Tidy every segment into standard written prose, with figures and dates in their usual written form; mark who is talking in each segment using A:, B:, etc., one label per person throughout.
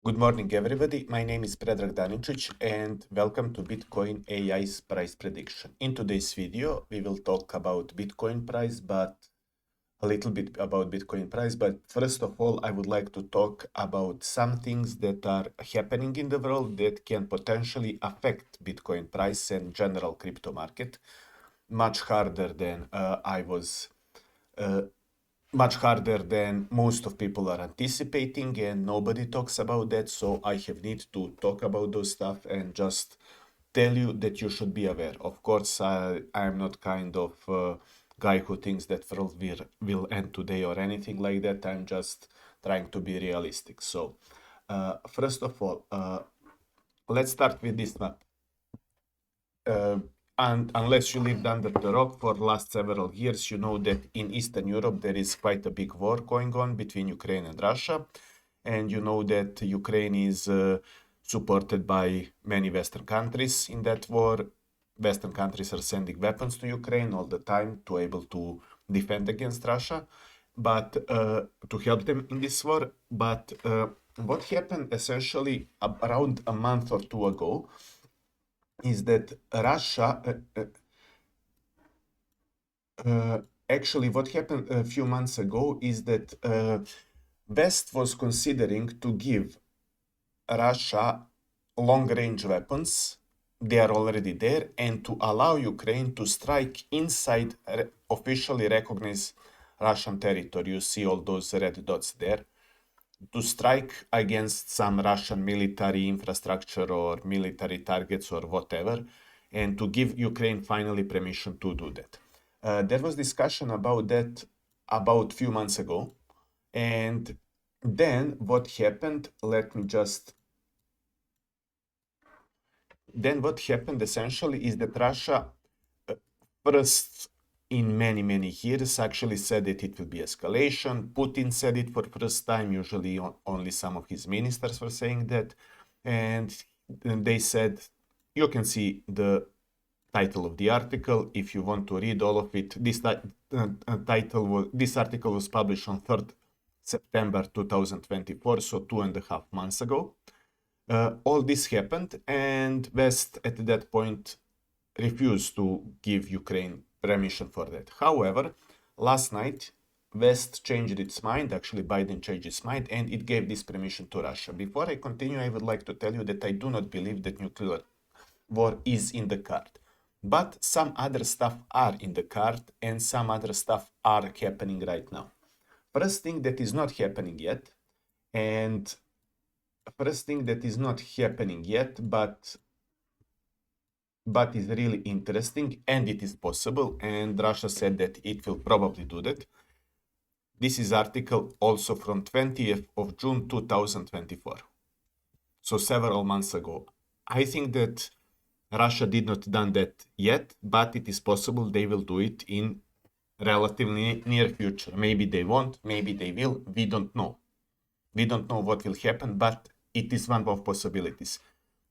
A: Good morning, everybody. My name is Predrag Daničić, and welcome to Bitcoin AI's price prediction. In today's video, we will talk about Bitcoin price, but a little bit about Bitcoin price. But first of all, I would like to talk about some things that are happening in the world that can potentially affect Bitcoin price and general crypto market much harder than much harder than most of people are anticipating, and nobody talks about that. So I have need to talk about those stuff and just tell you that you should be aware. Of course, I'm not kind of guy who thinks that world will end today or anything like that. I'm just trying to be realistic. So first of all, let's start with this map. And unless you lived under the rock for last several years, you know that in Eastern Europe there is quite a big war going on between Ukraine and Russia. And you know that Ukraine is supported by many Western countries in that war. Western countries are sending weapons to Ukraine all the time to able to defend against Russia, but to help them in this war. But what happened essentially around a month or two ago is that Russia, actually what happened a few months ago is that West was considering to give Russia long-range weapons. They are already there, and to allow Ukraine to strike inside officially recognized Russian territory. You see all those red dots there. To strike against some Russian military infrastructure or military targets or whatever, and to give Ukraine finally permission to do that. There was discussion about that about few months ago, and then what happened, then what happened essentially is that Russia first in many years actually said that it will be escalation. Putin said it for first time. Usually only some of his ministers were saying that. And they said, you can see the title of the article if you want to read all of it. This article was published on 3rd September 2024, so 2.5 months ago. All this happened, and West at that point refused to give Ukraine permission for that. However, last night, West changed its mind, actually Biden changed its mind, and it gave this permission to Russia. Before I continue, I would like to tell you that I do not believe that nuclear war is in the card. But some other stuff are in the card, and some other stuff are happening right now. First thing that is not happening yet, but is really interesting, and it is possible, and Russia said that it will probably do that. This is article also from 20th of June 2024, so several months ago. I think that Russia did not done that yet, but it is possible they will do it in relatively near future. Maybe they won't, maybe they will, we don't know. We don't know what will happen, but it is one of possibilities.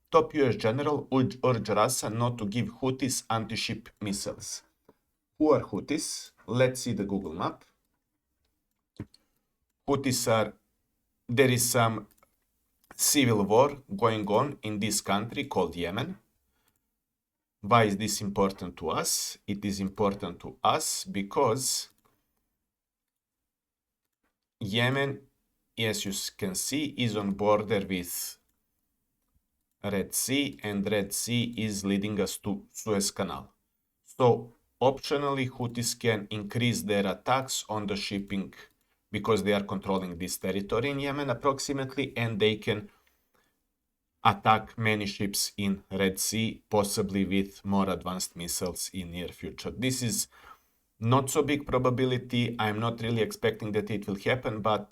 A: Top US general urged Russia not to give Hutis anti-ship missiles. Who are Hutis? Let's see the Google map. Hutis are, there is some civil war going on in this country called Yemen. Why is this important to us? It is important to us because Yemen, as you can see, is on border with Red Sea, and Red Sea is leading us to Suez Canal. So optionally, Houthis can increase their attacks on the shipping because they are controlling this territory in Yemen approximately, and they can attack many ships in Red Sea, possibly with more advanced missiles in near future. This is not so big probability. I'm not really expecting that it will happen, but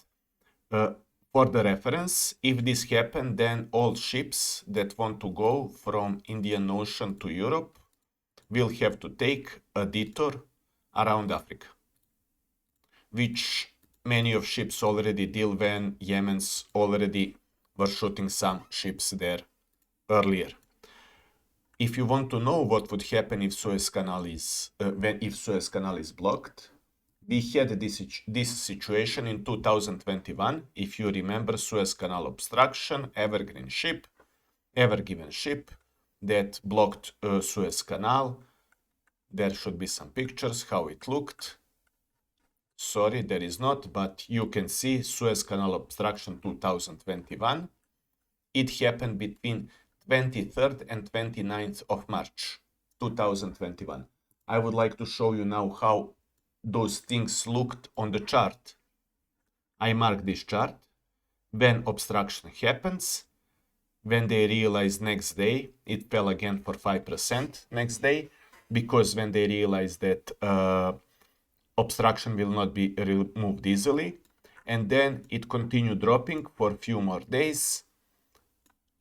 A: for the reference, if this happens, then all ships that want to go from Indian Ocean to Europe will have to take a detour around Africa, which many of ships already deal when Yemen's already were shooting some ships there earlier. If you want to know what would happen if Suez Canal is blocked, We had this situation in 2021. If you remember, Suez Canal obstruction, Ever Given ship that blocked Suez Canal. There should be some pictures how it looked. Sorry, there is not, but you can see Suez Canal obstruction 2021. It happened between 23rd and 29th of March 2021. I would like to show you now how those things looked on the chart. I mark this chart. When obstruction happens, when they realized next day, it fell again for 5% next day, because when they realized that obstruction will not be removed easily, and then it continued dropping for a few more days.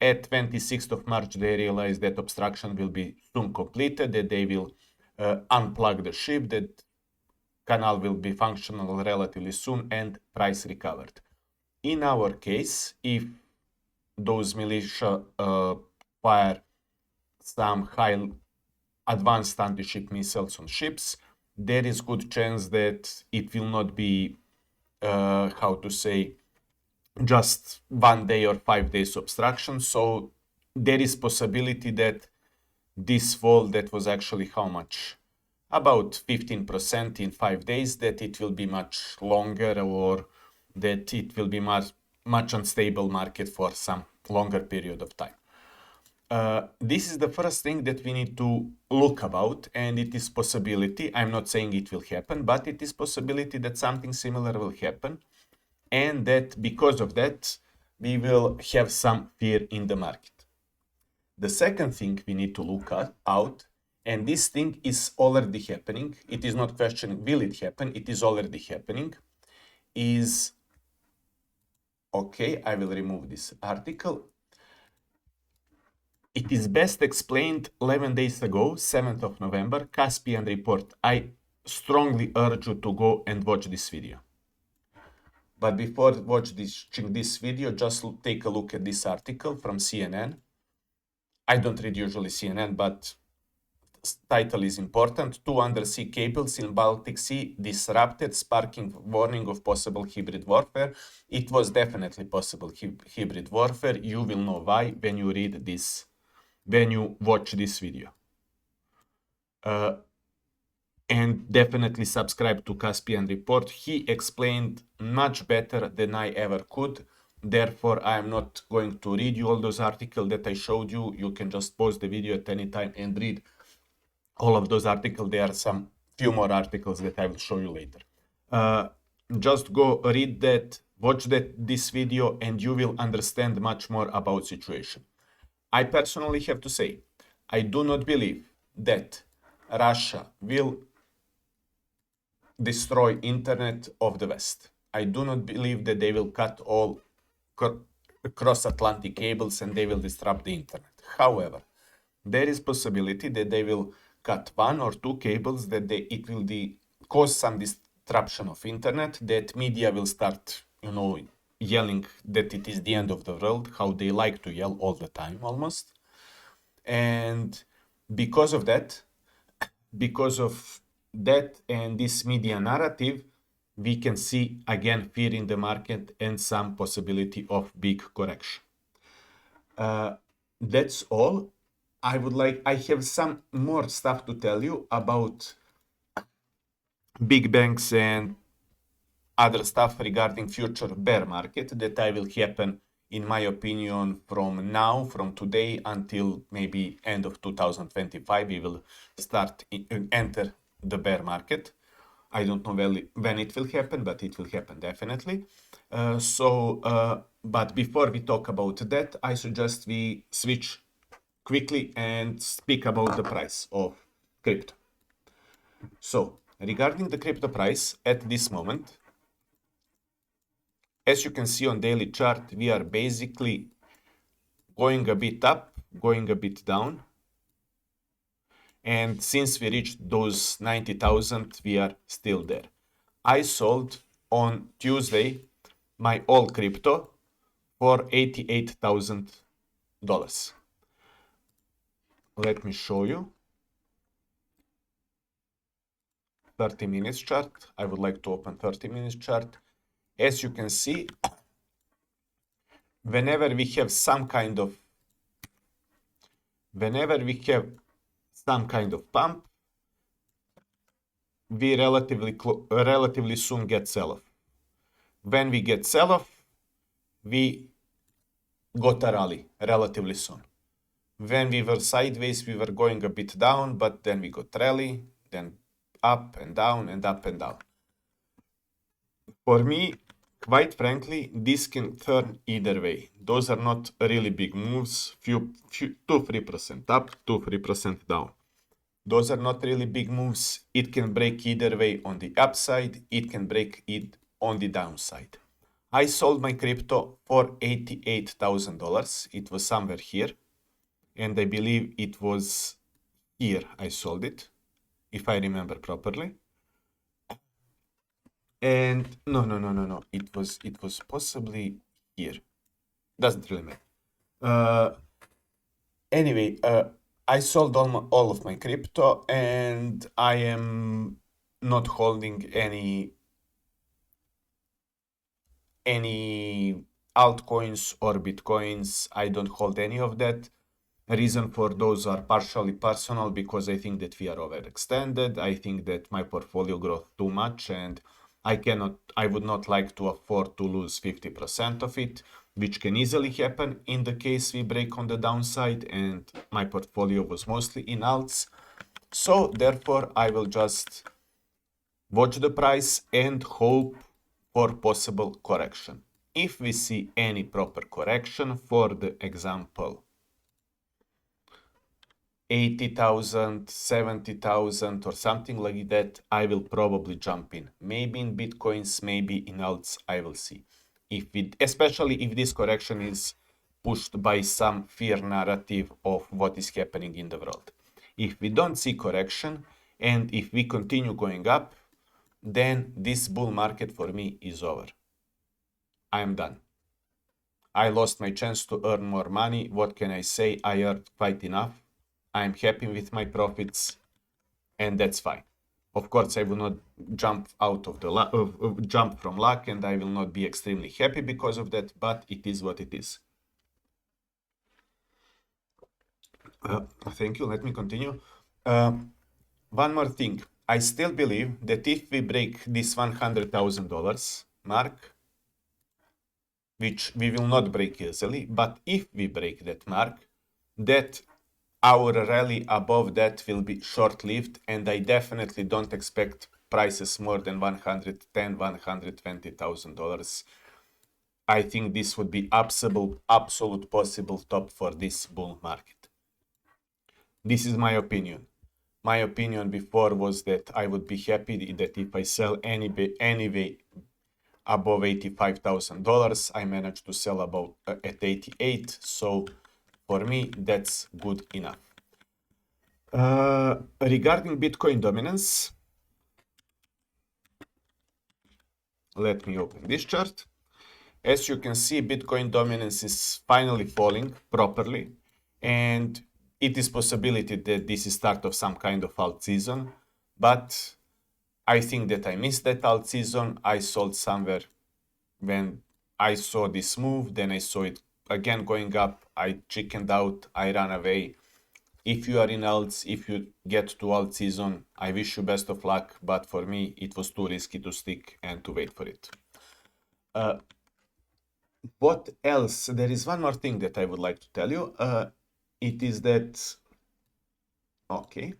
A: At 26th of March, they realized that obstruction will be soon completed, that they will unplug the ship, that canal will be functional relatively soon, and price recovered. In our case, if those militia fire some high advanced anti-ship missiles on ships, there is good chance that it will not be, how to say, just 1 day or 5 days obstruction. So there is possibility that this fall that was actually how much? About 15% in 5 days, that it will be much longer, or that it will be much unstable market for some longer period of time. This is the first thing that we need to look about, and it is possibility. I'm not saying it will happen, but it is possibility that something similar will happen, and that because of that, we will have some fear in the market. The second thing we need to look out, and this thing is already happening, it is not questioning will it happen, it is already happening, is, okay, I will remove this article. It is best explained 11 days ago, 7th of November, Caspian report. I strongly urge you to go and watch this video. But before watching this video, just take a look at this article from CNN. I don't read usually CNN, but title is important. 2 undersea cables in Baltic Sea disrupted, sparking warning of possible hybrid warfare. It was definitely possible hybrid warfare. You will know why when you read this, when you watch this video. And definitely subscribe to Caspian Report. He explained much better than I ever could. Therefore, I am not going to read you all those articles that I showed you. You can just pause the video at any time and read all of those articles. There are some few more articles that I will show you later. Just go read that, watch this video, and you will understand much more about situation. I personally have to say, I do not believe that Russia will destroy internet of the West. I do not believe that they will cut all cross-Atlantic cables and they will disrupt the internet. However, there is possibility that they will cut 1 or 2 cables, that it will cause some disruption of internet, that media will start, yelling that it is the end of the world, how they like to yell all the time almost. And because of that and this media narrative, we can see again fear in the market and some possibility of big correction. That's all. I have some more stuff to tell you about big banks and other stuff regarding future bear market that will happen, in my opinion, from today until maybe end of 2025. We will start enter the bear market. I don't know when it will happen, but it will happen definitely. But before we talk about that, I suggest we switch quickly and speak about the price of crypto. So regarding the crypto price at this moment, as you can see on daily chart, we are basically going a bit up, going a bit down. And since we reached those 90,000, we are still there. I sold on Tuesday my all crypto for $88,000. Let me show you. 30 minutes chart. I would like to open 30 minutes chart. As you can see, whenever we have some kind of pump, we relatively soon get sell-off. When we get sell-off, we got a rally relatively soon. When we were sideways, we were going a bit down, but then we got rally, then up and down and up and down. For me, quite frankly, this can turn either way. Those are not really big moves, 2-3% up, 2-3% down. Those are not really big moves. It can break either way on the upside. It can break it on the downside. I sold my crypto for $88,000. It was somewhere here. And I believe it was here I sold it, if I remember properly. And no. It was possibly here. Doesn't really matter. Anyway, I sold all of my crypto, and I am not holding any altcoins or bitcoins. I don't hold any of that. Reason for those are partially personal, because I think that we are overextended. I think that my portfolio grows too much, and I would not like to afford to lose 50% of it, which can easily happen in the case we break on the downside, and my portfolio was mostly in alts. So therefore, I will just watch the price and hope for possible correction. If we see any proper correction, for the example, 80,000, 70,000 or something like that, I will probably jump in. Maybe in bitcoins, maybe in alts, I will see. Especially if this correction is pushed by some fear narrative of what is happening in the world. If we don't see correction, and if we continue going up, then this bull market for me is over. I am done. I lost my chance to earn more money. What can I say? I earned quite enough. I'm happy with my profits, and that's fine. Of course, I will not jump out of the jump from luck, and I will not be extremely happy because of that, but it is what it is. Thank you. Let me continue. One more thing. I still believe that if we break this $100,000 mark, which we will not break easily, but if we break that mark, that our rally above that will be short-lived, and I definitely don't expect prices more than $110,000, $120,000. I think this would be absolute possible top for this bull market. This is my opinion. My opinion before was that I would be happy that if I sell anyway above $85,000, I managed to sell about at 88. So for me, that's good enough. Regarding Bitcoin dominance, let me open this chart. As you can see, Bitcoin dominance is finally falling properly, and it is possibility that this is start of some kind of alt season, but I think that I missed that alt season. I sold somewhere when I saw this move, then I saw it again going up. I chickened out, I ran away. If you are in alts, if you get to alt season, I wish you best of luck, but for me, it was too risky to stick and to wait for it. What else? There is one more thing that I would like to tell you. It is that, okay,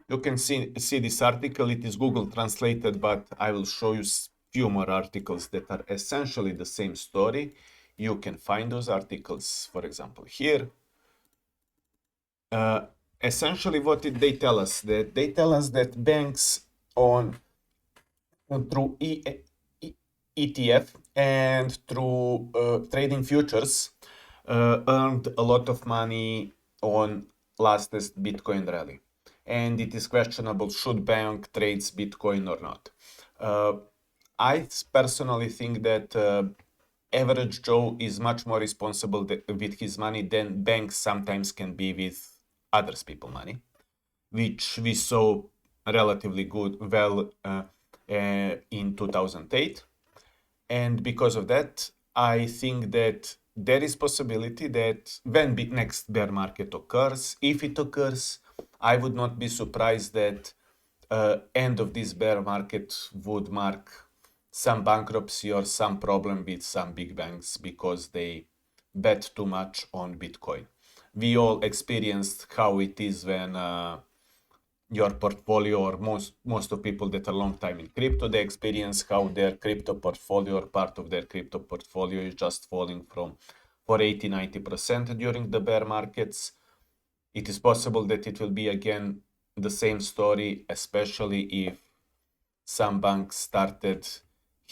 A: you can see this article. It is Google translated, but I will show you few more articles that are essentially the same story. You can find those articles, for example, here. Essentially, what did they tell us? That they tell us that banks through ETF and through trading futures earned a lot of money on lastest Bitcoin rally. And it is questionable, should bank trades Bitcoin or not? I personally think that average Joe is much more responsible with his money than banks sometimes can be with others people's money, which we saw relatively well in 2008. And because of that, I think that there is possibility that when next bear market occurs, if it occurs, I would not be surprised that end of this bear market would mark some bankruptcy or some problem with some big banks because they bet too much on Bitcoin. We all experienced how it is when your portfolio, or most of people that are long time in crypto, they experience how their crypto portfolio or part of their crypto portfolio is just falling from for 80-90% during the bear markets. It is possible that it will be again the same story, especially if some banks started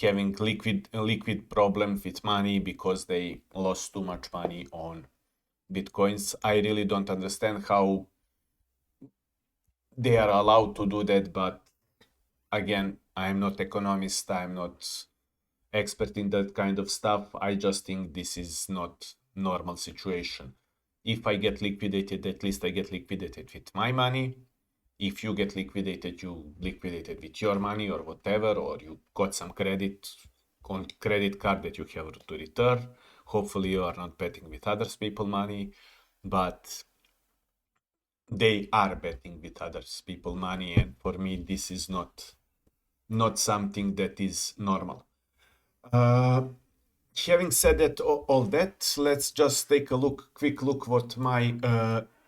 A: having liquid problem with money because they lost too much money on Bitcoins. I really don't understand how they are allowed to do that, but again, I'm not economist, I'm not expert in that kind of stuff. I just think this is not normal situation. If I get liquidated, at least I get liquidated with my money. If you get liquidated, you liquidated with your money or whatever, or you got some credit on credit card that you have to return. Hopefully you are not betting with others people's money, but they are betting with others people money, and for me this is not something that is normal. Having said that, all that, let's just take a quick look what my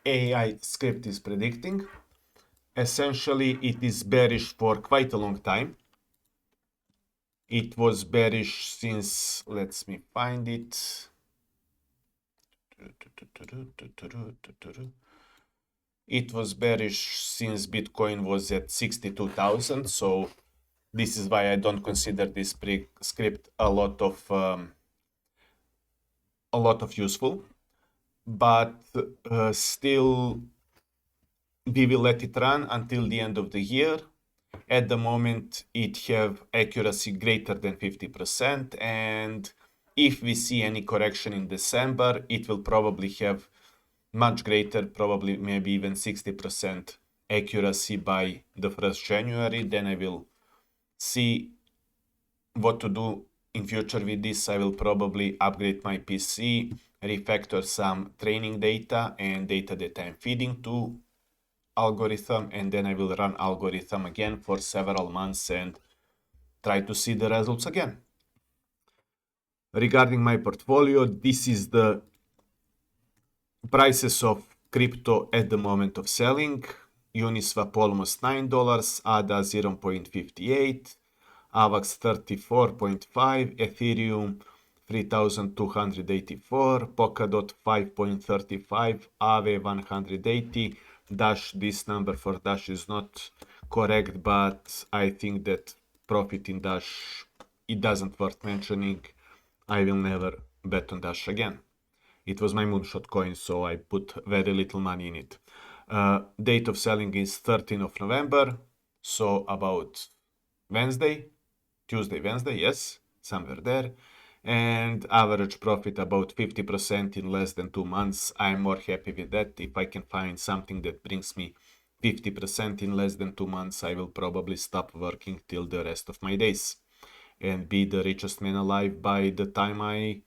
A: AI script is predicting. Essentially, it is bearish for quite a long time. It was bearish since, let me find it. It was bearish since Bitcoin was at 62,000, so this is why I don't consider this script a lot of useful. But still, we will let it run until the end of the year. At the moment, it have accuracy greater than 50%, and if we see any correction in December, it will probably have much greater, probably maybe even 60% accuracy by the 1st January. Then I will see what to do in future with this. I will probably upgrade my PC, refactor some training data and data that I'm feeding to algorithm, and then I will run algorithm again for several months and try to see the results again. Regarding my portfolio, this is the prices of crypto at the moment of selling. Uniswap almost $9, ADA 0.58, AVAX 34.5, Ethereum 3,284, Polkadot 5.35, Aave 180. Dash, this number for Dash is not correct, but I think that profit in Dash, it doesn't worth mentioning. I will never bet on Dash again. It was my moonshot coin, so I put very little money in it. Date of selling is 13th of November, so about Tuesday, yes, somewhere there. And average profit about 50% in less than 2 months. I'm more happy with that. If I can find something that brings me 50% in less than 2 months, I will probably stop working till the rest of my days and be the richest man alive by the time I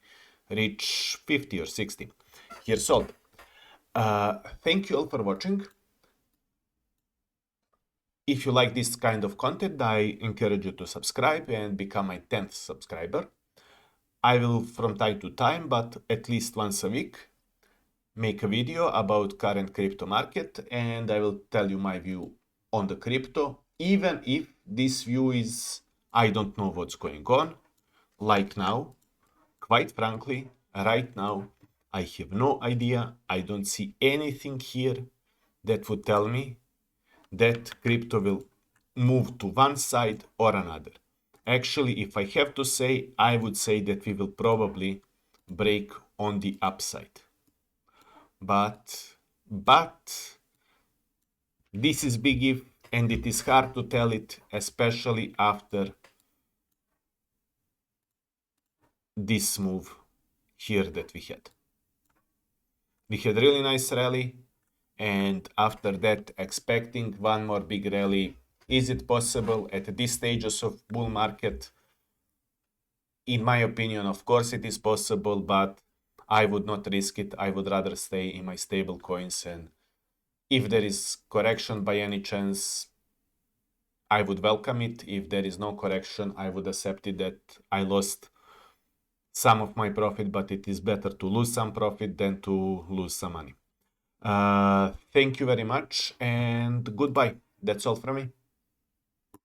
A: reach 50 or 60 years old. Thank you all for watching. If you like this kind of content, I encourage you to subscribe and become my 10th subscriber. I will, from time to time, but at least once a week, make a video about current crypto market, and I will tell you my view on the crypto, even if this view is, I don't know what's going on, like now. Quite frankly, right now, I have no idea. I don't see anything here that would tell me that crypto will move to one side or another. Actually, if I have to say, I would say that we will probably break on the upside. But this is big if, and it is hard to tell it, especially after this move here that we had. We had really nice rally, and after that, expecting one more big rally, Is it possible at these stages of bull market? In my opinion, of course it is possible, but I would not risk it. I would rather stay in my stable coins, and if there is correction by any chance, I would welcome it. If there is no correction, I would accept it that I lost some of my profit, but it is better to lose some profit than to lose some money. Thank you very much and goodbye. That's all from me.